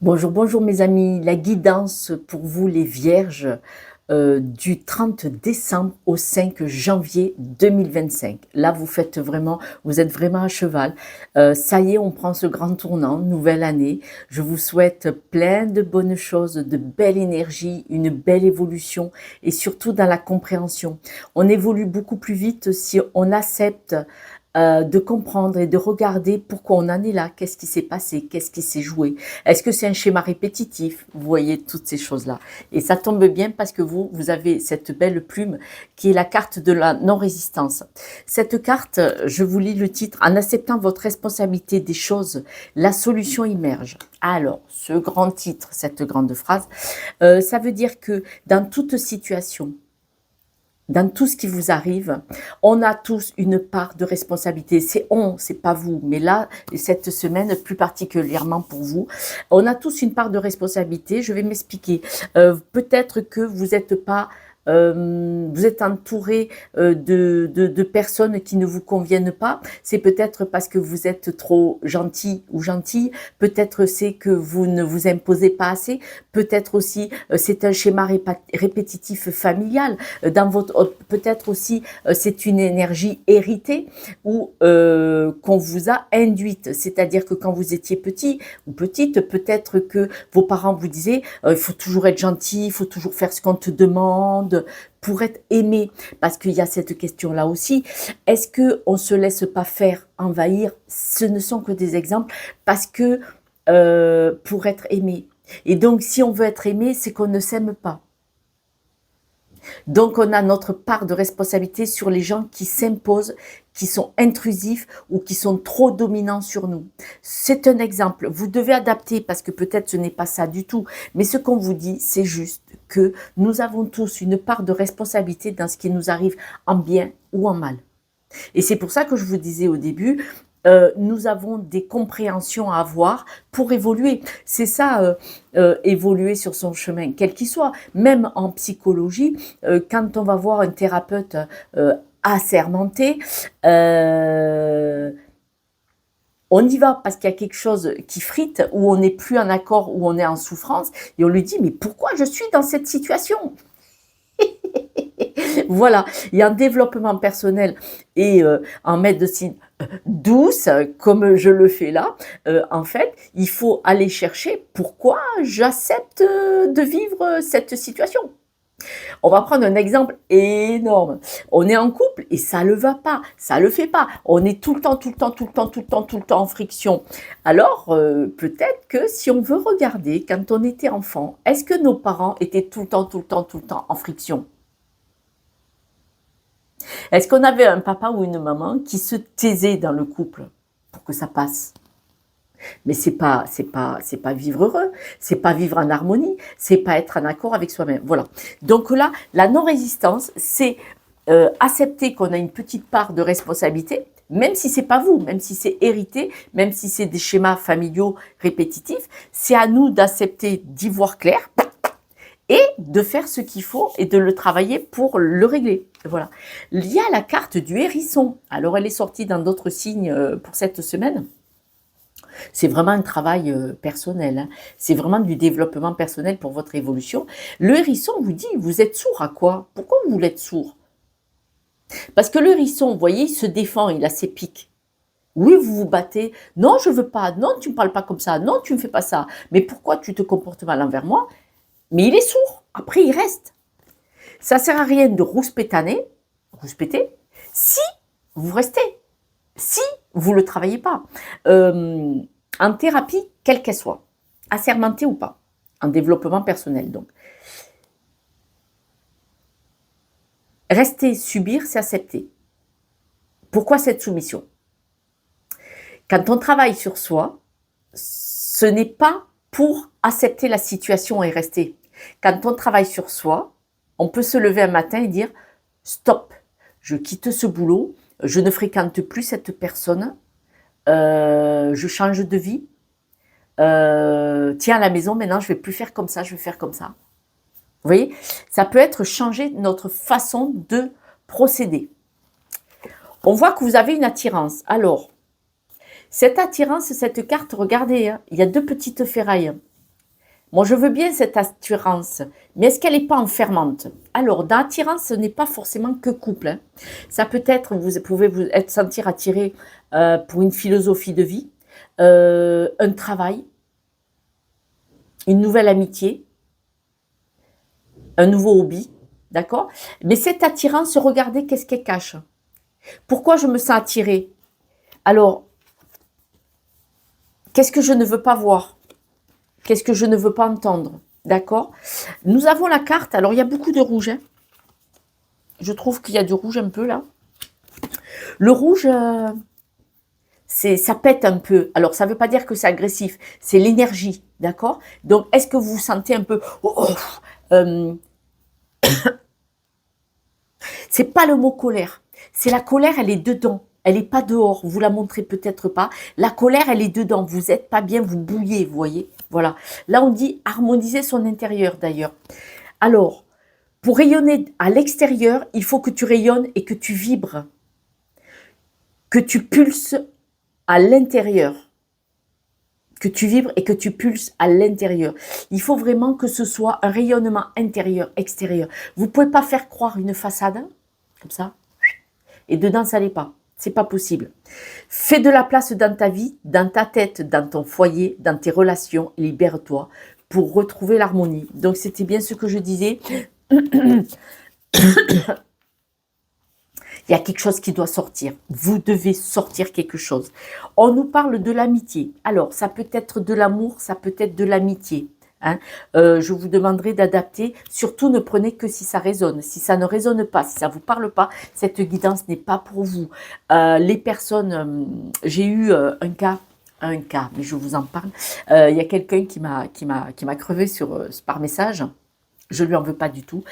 Bonjour, bonjour mes amis, la guidance pour vous les vierges du 30 décembre au 5 janvier 2025. Là, vous êtes vraiment à cheval. Ça y est, on prend ce grand tournant, nouvelle année. Je vous souhaite plein de bonnes choses, de belle énergie, une belle évolution et surtout dans la compréhension. On évolue beaucoup plus vite si on accepte de comprendre et de regarder pourquoi on en est là, qu'est-ce qui s'est passé, qu'est-ce qui s'est joué, est-ce que c'est un schéma répétitif, vous voyez toutes ces choses-là. Et ça tombe bien parce que vous avez cette belle plume qui est la carte de la non-résistance. Cette carte, je vous lis le titre, en acceptant votre responsabilité des choses, la solution émerge. Alors, ce grand titre, cette grande phrase, ça veut dire que dans toute situation, dans tout ce qui vous arrive, on a tous une part de responsabilité. C'est on, c'est pas vous. Mais là, cette semaine, plus particulièrement pour vous, on a tous une part de responsabilité. Je vais m'expliquer. Peut-être que vous n'êtes pas vous êtes entouré de personnes qui ne vous conviennent pas. C'est peut-être parce que vous êtes trop gentil ou gentille. Peut-être c'est que vous ne vous imposez pas assez. Peut-être aussi c'est un schéma répétitif familial. Peut-être aussi c'est une énergie héritée ou qu'on vous a induite. C'est-à-dire que quand vous étiez petit ou petite, peut-être que vos parents vous disaient il faut toujours être gentil, il faut toujours faire ce qu'on te demande pour être aimé. Parce qu'il y a cette question-là aussi. Est-ce qu'on ne se laisse pas faire envahir? Ce ne sont que des exemples parce que pour être aimé. Et donc, si on veut être aimé, c'est qu'on ne s'aime pas. Donc, on a notre part de responsabilité sur les gens qui s'imposent, qui sont intrusifs ou qui sont trop dominants sur nous. C'est un exemple. Vous devez adapter parce que peut-être ce n'est pas ça du tout. Mais ce qu'on vous dit, c'est juste que nous avons tous une part de responsabilité dans ce qui nous arrive en bien ou en mal. Et c'est pour ça que je vous disais au début, nous avons des compréhensions à avoir pour évoluer. C'est ça, évoluer sur son chemin, quel qu'il soit. Même en psychologie, quand on va voir un thérapeute assermenté, on y va parce qu'il y a quelque chose qui frite, où on n'est plus en accord, où on est en souffrance, et on lui dit, mais pourquoi je suis dans cette situation? Voilà, il y a un développement personnel et en médecine douce, comme je le fais là, en fait, il faut aller chercher pourquoi j'accepte de vivre cette situation. On va prendre un exemple énorme. On est en couple et ça ne va pas, ça le fait pas. On est tout le temps, tout le temps, tout le temps, tout le temps, tout le temps en friction. Alors, peut-être que si on veut regarder, quand on était enfant, est-ce que nos parents étaient tout le temps, tout le temps, tout le temps en friction? Est-ce qu'on avait un papa ou une maman qui se taisait dans le couple pour que ça passe? Mais c'est pas vivre heureux, c'est pas vivre en harmonie, c'est pas être en accord avec soi-même. Voilà. Donc là, la non-résistance, c'est accepter qu'on a une petite part de responsabilité, même si c'est pas vous, même si c'est hérité, même si c'est des schémas familiaux répétitifs, c'est à nous d'accepter d'y voir clair et de faire ce qu'il faut et de le travailler pour le régler. Voilà. Il y a la carte du hérisson. Alors, elle est sortie dans d'autres signes pour cette semaine. C'est vraiment un travail personnel. Hein. C'est vraiment du développement personnel pour votre évolution. Le hérisson vous dit, vous êtes sourd à quoi? Pourquoi vous voulez être sourd? Parce que le hérisson, vous voyez, il se défend, il a ses pics. Oui, vous vous battez. Non, je veux pas. Non, tu me parles pas comme ça. Non, tu me fais pas ça. Mais pourquoi tu te comportes mal envers moi? Mais il est sourd. Après, il reste. Ça ne sert à rien de rouspétaner, si vous restez, si vous ne le travaillez pas. En thérapie, quelle qu'elle soit, assermentée ou pas, en développement personnel donc. Rester, subir, c'est accepter. Pourquoi cette soumission? Quand on travaille sur soi, ce n'est pas pour accepter la situation et rester. Quand on travaille sur soi, on peut se lever un matin et dire « Stop, je quitte ce boulot, je ne fréquente plus cette personne, je change de vie, tiens à la maison maintenant je ne vais plus faire comme ça, je vais faire comme ça ». Vous voyez, ça peut être changer notre façon de procéder. On voit que vous avez une attirance. Alors, cette attirance, cette carte, regardez, hein, il y a deux petites ferrailles. Moi, je veux bien cette attirance, mais est-ce qu'elle n'est pas enfermante? Alors, dans l'attirance, ce n'est pas forcément que couple, hein. Ça peut être, vous pouvez vous être sentir attiré pour une philosophie de vie, un travail, une nouvelle amitié, un nouveau hobby, d'accord? Mais cette attirance, regardez qu'est-ce qu'elle cache. Pourquoi je me sens attirée? Alors, qu'est-ce que je ne veux pas voir? Qu'est-ce que je ne veux pas entendre? D'accord? Nous avons la carte, alors il y a beaucoup de rouge, hein. Je trouve qu'il y a du rouge un peu là. Le rouge, ça pète un peu. Alors, ça ne veut pas dire que c'est agressif, c'est l'énergie, d'accord? Donc, est-ce que vous vous sentez un peu... c'est pas le mot colère. C'est la colère, elle est dedans. Elle n'est pas dehors. Vous la montrez peut-être pas. La colère, elle est dedans. Vous n'êtes pas bien, vous bouillez, vous voyez? Voilà. Là, on dit harmoniser son intérieur, d'ailleurs. Alors, pour rayonner à l'extérieur, il faut que tu rayonnes et que tu vibres. Que tu pulses à l'intérieur. Que tu vibres et que tu pulses à l'intérieur. Il faut vraiment que ce soit un rayonnement intérieur, extérieur. Vous ne pouvez pas faire croire une façade, comme ça, et dedans, ça n'est pas. C'est pas possible. Fais de la place dans ta vie, dans ta tête, dans ton foyer, dans tes relations. Libère-toi pour retrouver l'harmonie. Donc, c'était bien ce que je disais. Il y a quelque chose qui doit sortir. Vous devez sortir quelque chose. On nous parle de l'amitié. Alors, ça peut être de l'amour, ça peut être de l'amitié. Hein. Je vous demanderai d'adapter. Surtout, ne prenez que si ça résonne. Si ça ne résonne pas, si ça ne vous parle pas, cette guidance n'est pas pour vous. Les personnes, j'ai eu un cas, mais je vous en parle. Il y a quelqu'un qui m'a crevé par message. Je lui en veux pas du tout.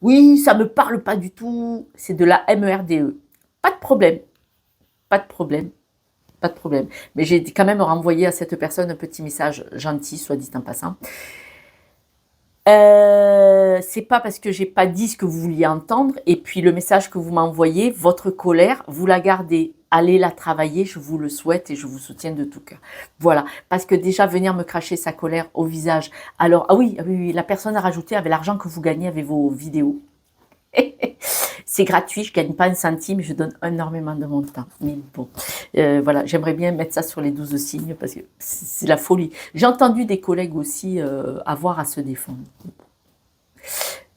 Oui, ça me parle pas du tout. C'est de la MERDE. Pas de problème. Pas de problème. Pas de problème. Mais j'ai quand même renvoyé à cette personne un petit message gentil, soit dit en passant. C'est pas parce que j'ai pas dit ce que vous vouliez entendre. Et puis le message que vous m'envoyez, votre colère, vous la gardez. Allez la travailler, je vous le souhaite et je vous soutiens de tout cœur. Voilà, parce que déjà venir me cracher sa colère au visage. Alors, ah oui, la personne a rajouté avec l'argent que vous gagnez avec vos vidéos. C'est gratuit, je gagne pas un centime, je donne énormément de mon temps. Mais bon, voilà, j'aimerais bien mettre ça sur les 12 signes parce que c'est la folie. J'ai entendu des collègues aussi avoir à se défendre.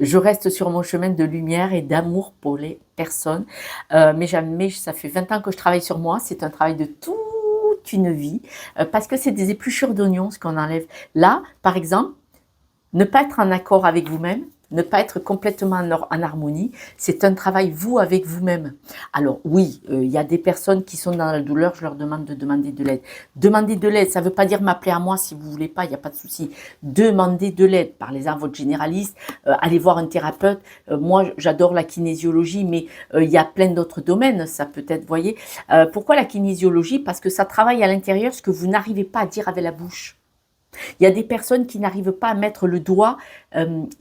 Je reste sur mon chemin de lumière et d'amour pour les personnes. Mais jamais, ça fait 20 ans que je travaille sur moi. C'est un travail de toute une vie. Parce que c'est des épluchures d'oignons, ce qu'on enlève. Là, par exemple, ne pas être en accord avec vous-même, ne pas être complètement en harmonie, c'est un travail, vous, avec vous-même. Alors oui, il y a des personnes qui sont dans la douleur, je leur demande de demander de l'aide. Demander de l'aide, ça ne veut pas dire m'appeler à moi si vous ne voulez pas, il n'y a pas de souci. Demandez de l'aide, parlez-en à votre généraliste, allez voir un thérapeute. Moi, j'adore la kinésiologie, mais il y a plein d'autres domaines, ça peut être, vous voyez. Pourquoi la kinésiologie? Parce que ça travaille à l'intérieur ce que vous n'arrivez pas à dire avec la bouche. Il y a des personnes qui n'arrivent pas à mettre le doigt,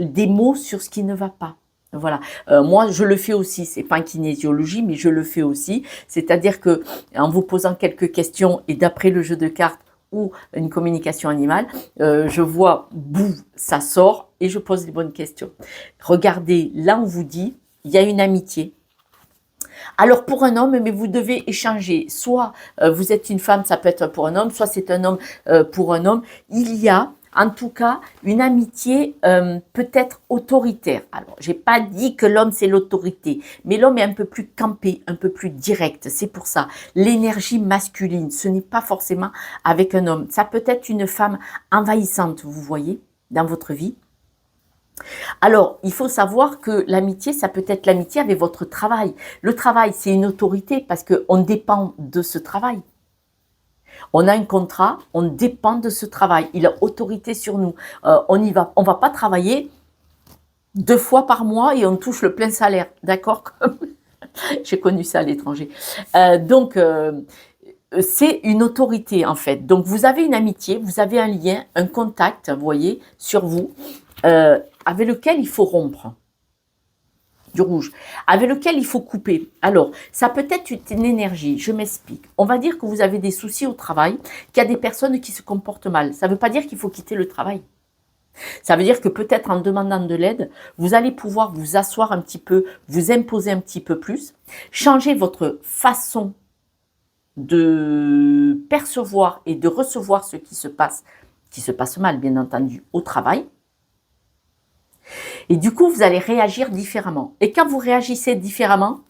des mots sur ce qui ne va pas. Voilà. Moi, je le fais aussi. C'est pas une kinésiologie, mais je le fais aussi. C'est-à-dire que en vous posant quelques questions et d'après le jeu de cartes ou une communication animale, je vois, boum, ça sort et je pose les bonnes questions. Regardez, là, on vous dit, il y a une amitié. Alors pour un homme, mais vous devez échanger. Soit vous êtes une femme, ça peut être pour un homme, soit c'est un homme pour un homme. Il y a en tout cas une amitié peut-être autoritaire. Alors j'ai pas dit que l'homme c'est l'autorité, mais l'homme est un peu plus campé, un peu plus direct. C'est pour ça. L'énergie masculine, ce n'est pas forcément avec un homme. Ça peut être une femme envahissante, vous voyez, dans votre vie. Alors, il faut savoir que l'amitié, ça peut être l'amitié avec votre travail. Le travail, c'est une autorité parce qu'on dépend de ce travail. On a un contrat, on dépend de ce travail. Il a autorité sur nous. On y va. On va pas travailler 2 fois par mois et on touche le plein salaire. D'accord? J'ai connu ça à l'étranger. Donc, c'est une autorité en fait. Donc, vous avez une amitié, vous avez un lien, un contact, vous voyez, sur vous. Avec lequel il faut rompre. du rouge, avec lequel il faut couper. Alors, ça peut être une énergie, je m'explique. On va dire que vous avez des soucis au travail, qu'il y a des personnes qui se comportent mal. Ça ne veut pas dire qu'il faut quitter le travail. Ça veut dire que peut-être en demandant de l'aide, vous allez pouvoir vous asseoir un petit peu, vous imposer un petit peu plus, changer votre façon de percevoir et de recevoir ce qui se passe mal, bien entendu, au travail. Et du coup, vous allez réagir différemment. Et quand vous réagissez différemment,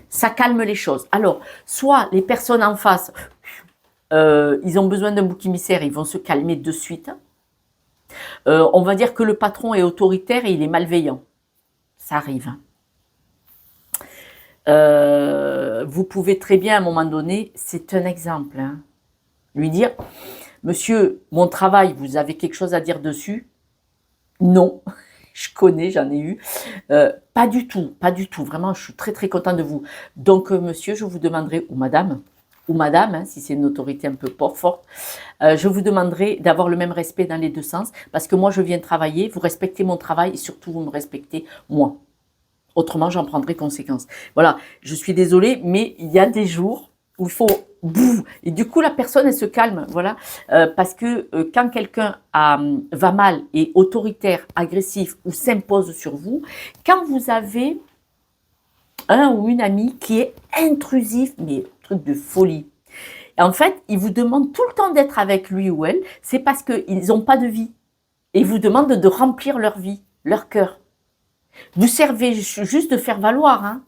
ça calme les choses. Alors, soit les personnes en face, ils ont besoin d'un bouc émissaire, ils vont se calmer de suite. On va dire que le patron est autoritaire et il est malveillant. Ça arrive. Vous pouvez très bien, à un moment donné, c'est un exemple, hein, lui dire, monsieur, mon travail, vous avez quelque chose à dire dessus? Non, je connais, j'en ai eu. Pas du tout, vraiment, je suis très très content de vous. Donc, monsieur, je vous demanderai, ou madame, hein, si c'est une autorité un peu forte, je vous demanderai d'avoir le même respect dans les deux sens, parce que moi, je viens travailler, vous respectez mon travail et surtout, vous me respectez moi. Autrement, j'en prendrai conséquence. Voilà, je suis désolée, mais il y a des jours où il faut bouh, et du coup la personne elle se calme, voilà, parce que quand quelqu'un va mal, est autoritaire, agressif ou s'impose sur vous, quand vous avez un ou une amie qui est intrusif, mais truc de folie. Et en fait, il vous demande tout le temps d'être avec lui ou elle, c'est parce qu'ils n'ont pas de vie. Et ils vous demandent de remplir leur vie, leur cœur. Vous servez juste de faire valoir, hein.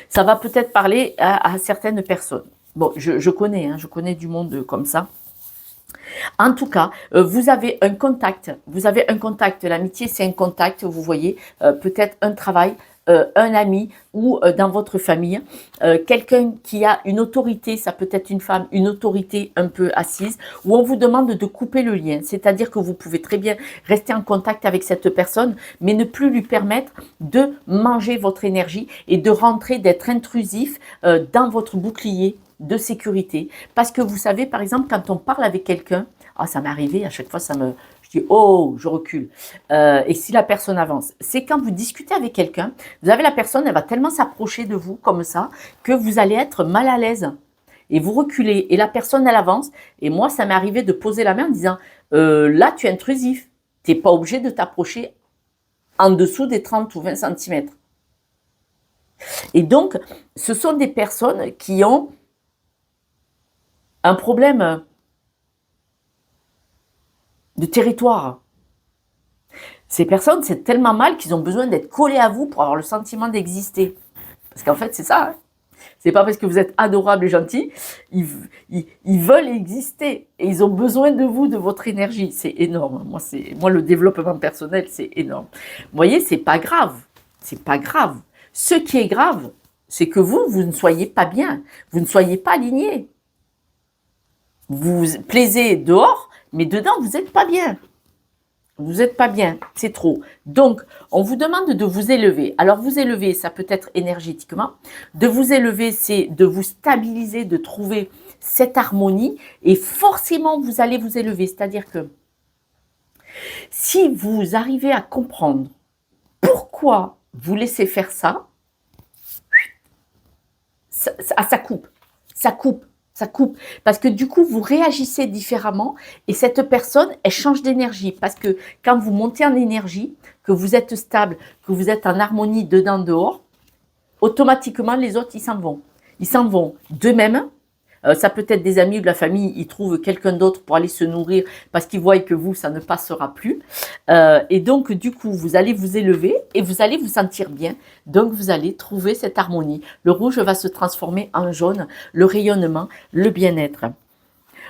Ça va peut-être parler à certaines personnes. Bon, je connais, hein, je connais du monde comme ça. En tout cas, vous avez un contact. L'amitié, c'est un contact, vous voyez, peut-être un travail, un ami ou dans votre famille, quelqu'un qui a une autorité, ça peut être une femme, une autorité un peu assise, où on vous demande de couper le lien. C'est-à-dire que vous pouvez très bien rester en contact avec cette personne, mais ne plus lui permettre de manger votre énergie et de rentrer, d'être intrusif dans votre bouclier de sécurité. Parce que vous savez, par exemple, quand on parle avec quelqu'un, ça m'est arrivé, à chaque fois, je dis, oh, je recule. Et si la personne avance, c'est quand vous discutez avec quelqu'un, vous avez la personne, elle va tellement s'approcher de vous comme ça, que vous allez être mal à l'aise. Et vous reculez, et la personne, elle avance. Et moi, ça m'est arrivé de poser la main en disant, là, tu es intrusif. Tu n'es pas obligé de t'approcher en dessous des 30 ou 20 cm. Et donc, ce sont des personnes qui ont un problème de territoire. Ces personnes, c'est tellement mal qu'ils ont besoin d'être collés à vous pour avoir le sentiment d'exister. Parce qu'en fait, c'est ça. Hein. C'est pas parce que vous êtes adorable et gentil, ils veulent exister et ils ont besoin de vous, de votre énergie. C'est énorme. Moi, le développement personnel, c'est énorme. Vous voyez, c'est pas grave. C'est pas grave. Ce qui est grave, c'est que vous ne soyez pas bien. Vous ne soyez pas aligné. Vous vous plaisez dehors, mais dedans, vous n'êtes pas bien. Vous n'êtes pas bien, c'est trop. Donc, on vous demande de vous élever. Alors, vous élever, ça peut être énergétiquement. De vous élever, c'est de vous stabiliser, de trouver cette harmonie. Et forcément, vous allez vous élever. C'est-à-dire que si vous arrivez à comprendre pourquoi vous laissez faire ça, ça coupe. Ça coupe. Ça coupe, parce que du coup, vous réagissez différemment et cette personne, elle change d'énergie. Parce que quand vous montez en énergie, que vous êtes stable, que vous êtes en harmonie dedans, dehors, automatiquement, les autres, ils s'en vont. Ils s'en vont d'eux-mêmes. Ça peut être des amis ou de la famille, ils trouvent quelqu'un d'autre pour aller se nourrir parce qu'ils voient que vous, ça ne passera plus. Et donc, du coup, vous allez vous élever et vous allez vous sentir bien. Donc, vous allez trouver cette harmonie. Le rouge va se transformer en jaune, le rayonnement, le bien-être.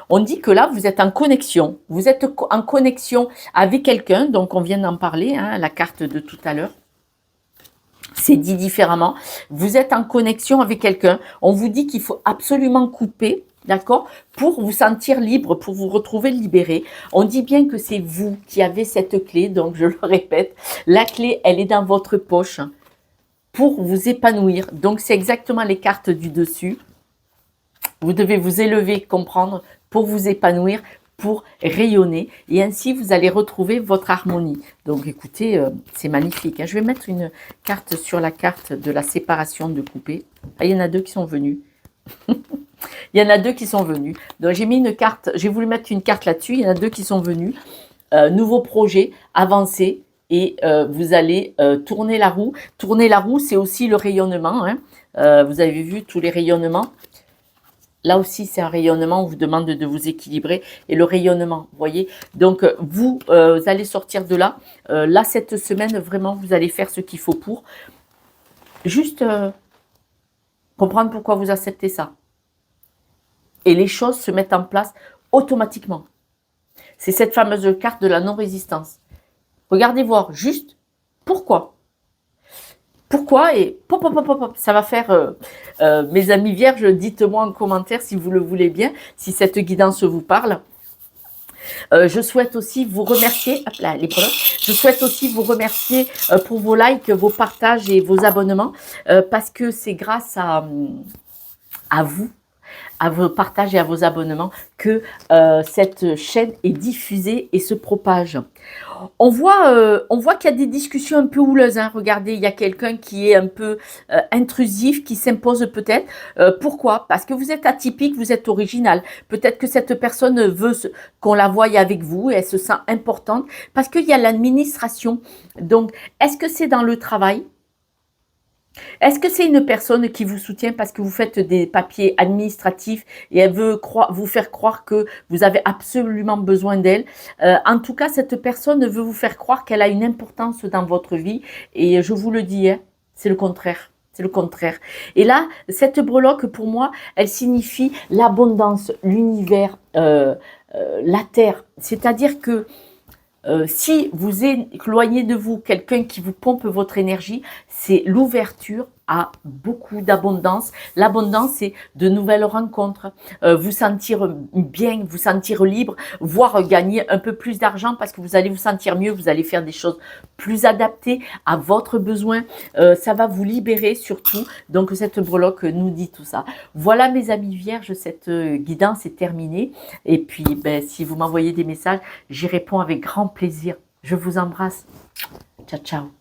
On dit que là, vous êtes en connexion. Vous êtes en connexion avec quelqu'un, donc on vient d'en parler, hein, la carte de tout à l'heure. C'est dit différemment. Vous êtes en connexion avec quelqu'un. On vous dit qu'il faut absolument couper, d'accord, pour vous sentir libre, pour vous retrouver libéré. On dit bien que c'est vous qui avez cette clé. Donc, je le répète, la clé, elle est dans votre poche pour vous épanouir. Donc, c'est exactement les cartes du dessus. Vous devez vous élever, comprendre, pour vous épanouir, pour rayonner. Et ainsi, vous allez retrouver votre harmonie. Donc, écoutez, c'est magnifique. Hein. Je vais mettre une carte sur la carte de la séparation de couper. Ah, il y en a deux qui sont venus. Il y en a deux qui sont venus. Donc, j'ai mis une carte, j'ai voulu mettre une carte là-dessus. Il y en a deux qui sont venus. Nouveau projet, avancez. Et vous allez tourner la roue. Tourner la roue, c'est aussi le rayonnement. Hein. Vous avez vu tous les rayonnements. Là aussi, c'est un rayonnement. On vous demande de vous équilibrer. Et le rayonnement, vous voyez. Donc, vous allez sortir de là. Là, cette semaine, vraiment, vous allez faire ce qu'il faut pour. Juste comprendre pourquoi vous acceptez ça. Et les choses se mettent en place automatiquement. C'est cette fameuse carte de la non-résistance. Regardez voir juste pourquoi. Pourquoi et pop, pop, pop, pop, ça va faire, mes amis vierges, dites-moi en commentaire si vous le voulez bien, si cette guidance vous parle. Je souhaite aussi vous remercier, hop là, les breloques. Je souhaite aussi vous remercier pour vos likes, vos partages et vos abonnements, parce que c'est grâce à vous, à vos partages et à vos abonnements que cette chaîne est diffusée et se propage. On voit qu'il y a des discussions un peu houleuses. Hein. Regardez, il y a quelqu'un qui est un peu intrusif, qui s'impose peut-être. Pourquoi? Parce que vous êtes atypique, vous êtes original. Peut-être que cette personne veut qu'on la voie avec vous et elle se sent importante. Parce qu'il y a l'administration. Donc, est-ce que c'est dans le travail? Est-ce que c'est une personne qui vous soutient parce que vous faites des papiers administratifs et elle veut vous faire croire que vous avez absolument besoin d'elle? En tout cas, cette personne veut vous faire croire qu'elle a une importance dans votre vie et je vous le dis, hein, c'est le contraire. C'est le contraire. Et là, cette breloque, pour moi, elle signifie l'abondance, l'univers, la terre. C'est-à-dire que si vous éloignez de vous quelqu'un qui vous pompe votre énergie, c'est l'ouverture à beaucoup d'abondance. L'abondance, c'est de nouvelles rencontres, vous sentir bien, vous sentir libre, voire gagner un peu plus d'argent parce que vous allez vous sentir mieux, vous allez faire des choses plus adaptées à votre besoin. Ça va vous libérer surtout. Donc, cette breloque nous dit tout ça. Voilà mes amis vierges, cette guidance est terminée. Et puis, ben, si vous m'envoyez des messages, j'y réponds avec grand plaisir. Je vous embrasse. Ciao, ciao.